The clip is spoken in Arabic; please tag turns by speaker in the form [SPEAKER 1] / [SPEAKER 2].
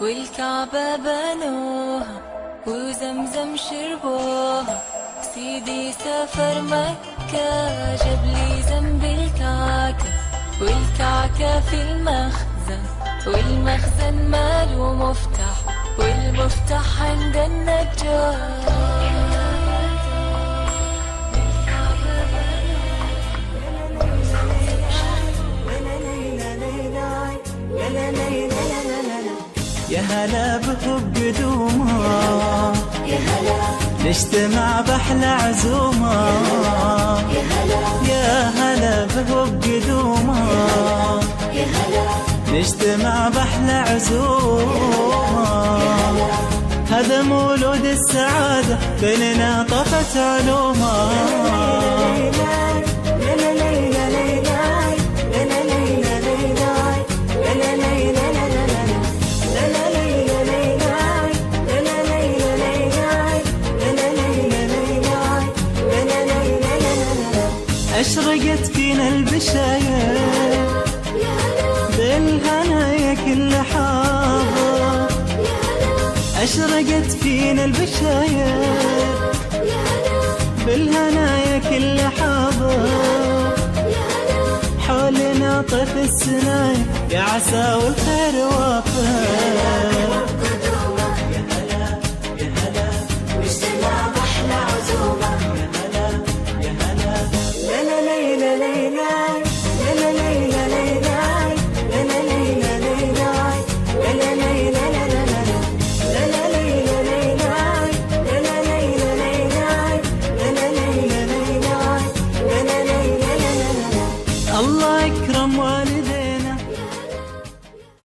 [SPEAKER 1] والكعبة بنوها وزمزم شربوها، سيدي سافر مكة جابلي ذنب الكعكة، والكعكة في المخزن والمخزن ماله مفتاح، والمفتاح عند النجار.
[SPEAKER 2] يا هلا بحب قدومه،
[SPEAKER 1] يا هلا
[SPEAKER 2] نجتمع بأحلى عزومة،
[SPEAKER 1] يا هلا
[SPEAKER 2] يا هلا بحب قدومه،
[SPEAKER 1] يا هلا
[SPEAKER 2] نجتمع بأحلى عزومة. هذا مولود السعادة بيننا طفت علومه. أشرقت فينا البشاير بالهنايا كل حاضر، أشرقت فينا البشاير بالهنايا كل حاضر، حولنا طيف السنايا يا عسى والخير وافر.